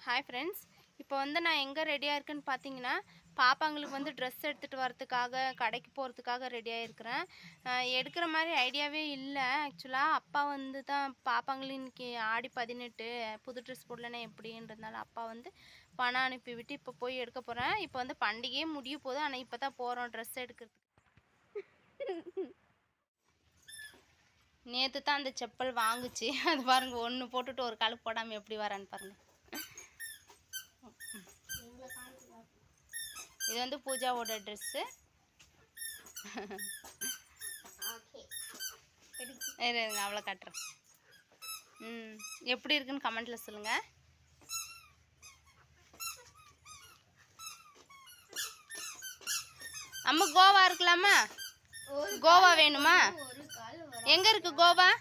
Hi friends, இப்போ வந்து நான் எங்கே ரெடியாக இருக்கேன்னு பார்த்தீங்கன்னா, பாப்பாங்களுக்கு வந்து ட்ரெஸ் எடுத்துகிட்டு வரத்துக்காக கடைக்கு போகிறதுக்காக ரெடியாக இருக்கிறேன். எடுக்கிற மாதிரி ஐடியாவே இல்லை. ஆக்சுவலாக அப்பா வந்து தான் பாப்பாங்களுக்கு இன்றைக்கி ஆடி 18 புது ட்ரெஸ் போடலன்னா எப்படின்றதுனால அப்பா வந்து பணம் அனுப்பிவிட்டு இப்போ போய் எடுக்க போகிறேன். இப்போ வந்து பண்டிகையே முடிய போகுது, ஆனால் இப்போ தான் போகிறோம் ட்ரெஸ் எடுக்கிறதுக்கு. நேற்று தான் அந்த செப்பல் வாங்குச்சு. அது பாருங்கள், ஒன்று போட்டுட்டு ஒரு கால் போடாமல் எப்படி வரான்னு பாருங்கள். இது வந்து பூஜாவோட ட்ரெஸ்ஸு. இருங்க அவ்வளோ காட்டுறேன். எப்படி இருக்குன்னு கமெண்ட்டில் சொல்லுங்கள். அம்மா கோவா இருக்கலாமா? கோவா வேணுமா? எங்கே இருக்கு கோவா?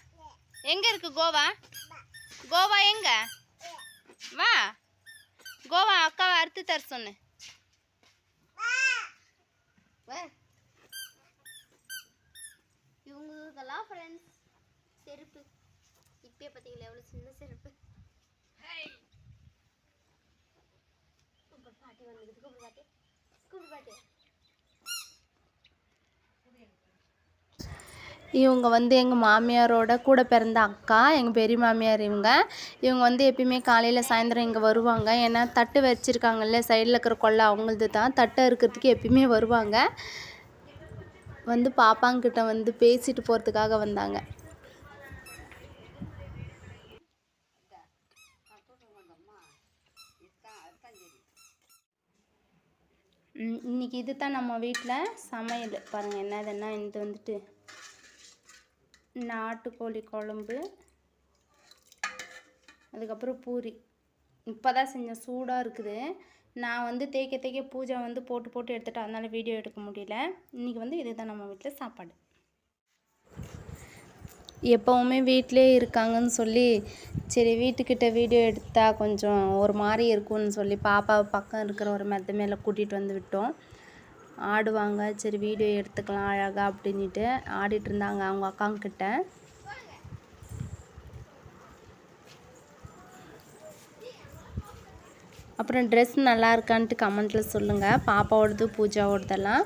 எங்கே இருக்கு கோவா? கோவா எங்க? வா, கோவா அக்காவை அறுத்து தர சொன்னு. இவங்களுக்கெல்லாம் ஃப்ரெண்ட்ஸ் செருப்பு இப்பயே பார்த்தீங்களா எவ்வளோ சின்ன செருப்பு. பாட்டி வந்து கூப்பிடு பாட்டி. இவங்க வந்து எங்கள் மாமியாரோட கூட பிறந்த அக்கா, எங்கள் பெரிய மாமியார். இவங்க வந்து எப்பயுமே காலையில் சாயந்தரம் இங்கே வருவாங்க. ஏன்னா தட்டு வச்சுருக்காங்கல்ல சைடில் இருக்கிற கொள்ளை அவங்களது தான். தட்டை இருக்கிறதுக்கு எப்பயுமே வருவாங்க. வந்து பாப்பாங்கிட்ட வந்து பேசிட்டு போகிறதுக்காக வந்தாங்க. இன்றைக்கி இது தான் நம்ம வீட்டில் சமையல். பாருங்கள் என்னதுன்னா, இது வந்துட்டு நாட்டுக்கோழி குழம்பு, அதுக்கப்புறம் பூரி. இப்போ தான் செஞ்சேன், சூடாக இருக்குது. நான் வந்து தேய்க்க பூஜை வந்து போட்டு எடுத்துகிட்டு அதனால் வீடியோ எடுக்க முடியல. இன்றைக்கி வந்து இதுதான் நம்ம வீட்டில் சாப்பாடு. எப்போவுமே வீட்டிலே இருக்காங்கன்னு சொல்லி சரி வீட்டுக்கிட்ட வீடியோ எடுத்தால் கொஞ்சம் ஒரு மாதிரி இருக்கும்னு சொல்லி பாப்பாவை பக்கம் இருக்கிற ஒரு மெத்த மேலே கூட்டிகிட்டு வந்து விட்டோம். ஆடுவாங்க, சரி வீடியோ எடுத்துக்கலாம் அழகாக அப்படின்ட்டு ஆடிட்டு இருந்தாங்க அவங்க அக்காங்கிட்ட. அப்புறம் ட்ரெஸ் நல்லா இருக்கான்ட்டு கமெண்ட்டில் சொல்லுங்கள். பாப்பாவோடது பூஜாவோடதெல்லாம்.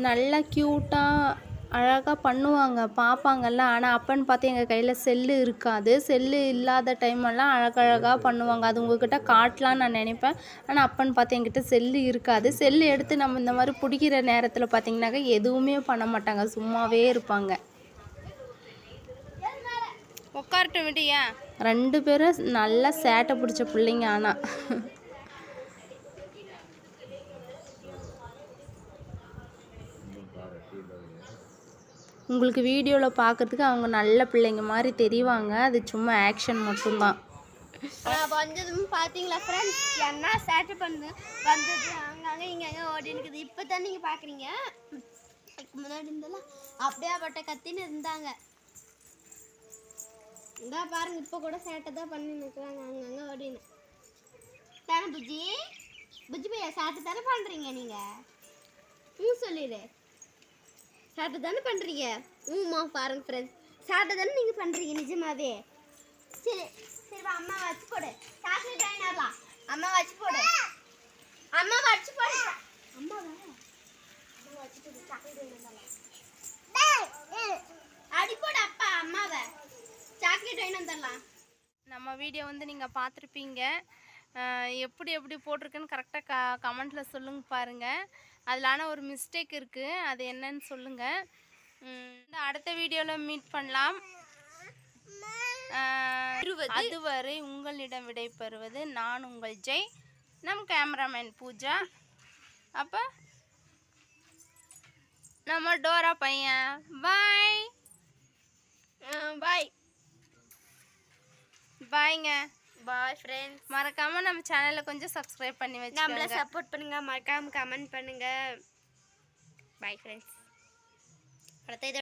நல்லா க்யூட்டாக அழகாக பண்ணுவாங்க பார்ப்பாங்கல்ல. ஆனால் அப்பன்னு பார்த்து எங்கள் கையில் செல்லு இருக்காது. செல்லு இல்லாத டைமெல்லாம் அழகழகாக பண்ணுவாங்க. அது உங்கள்கிட்ட காட்டலான்னு நான் நினைப்பேன். ஆனால் அப்பன்னு பார்த்து என்கிட்ட செல்லு இருக்காது. செல்லு எடுத்து நம்ம இந்த மாதிரி பிடிக்கிற நேரத்தில் பார்த்திங்கனாக்கா எதுவுமே பண்ண மாட்டாங்க, சும்மாவே இருப்பாங்க. உட்காரட்டும் விடியா. 2 பேரும் நல்லா சேட்டை பிடிச்ச பிள்ளைங்க. ஆனால் உங்களுக்கு வீடியோவில் பார்க்குறதுக்கு அவங்க நல்ல பிள்ளைங்க மாதிரி தெரிவாங்க. அது சும்மா ஆக்ஷன் மட்டும்தான். வந்ததும் பார்த்தீங்களா ஃப்ரெண்ட்ஸ், என்ன சேட்டை பண்ணு வந்தது அங்கங்கே இங்கே ஓடி இருக்குது. இப்போ தான் நீங்கள் பார்க்குறீங்க. முன்னாடி இருந்தெல்லாம் அப்படியே பட்ட கத்தின்னு இருந்தாங்க. இந்தா பாருங்க, இப்போ கூட சேட்டை தான் பண்ணி நிற்கிறாங்க அங்கங்கே ஓடின்னு. தானே புஜ்ஜி பையா சேட்டை தானே பண்ணுறீங்க நீங்கள்? சொல்லிடு, சேட்டை தானே பண்ணுறீங்க? பாருங்க ஃப்ரெண்ட்ஸ், சேட்டை தானே நீங்கள் பண்ணுறீங்க நிஜமாவே. சரி சரி, அம்மா வச்சு போடு. சாக்லேட் வாங்கினாரலாம், அம்மா வச்சு போடு. அம்மா வச்சு போடு. அம்மா வச்சு போடு. சாக்லேட் வாங்கினாரலாம் அடி போடு. அப்பா அம்மாவை சாக்லேட் வாங்கி வந்துடலாம். நம்ம வீடியோ வந்து நீங்கள் பார்த்துருப்பீங்க. எப்படி போட்டிருக்குன்னு கரெக்டாக கமெண்ட்டில் சொல்லுங்க பாருங்கள். அதில் ஒரு மிஸ்டேக் இருக்குது, அது என்னன்னு சொல்லுங்கள். அடுத்த வீடியோவில் மீட் பண்ணலாம். அதுவரை உங்களிடம் விடைபெறுவது நான் உங்கள் ஜெய், நம் கேமராமேன் பூஜா, அப்போ நம்ம டோரா பையன். பாய் பாய் பாய்ங்க. Bye friends. மறக்காமல் நம்ம சேனலை கொஞ்சம் சப்ஸ்கிரைப் பண்ணி வச்சு நம்மளை சப்போர்ட் பண்ணுங்கள். மறக்காமல் கமெண்ட் பண்ணுங்கள். Bye friends. அடுத்த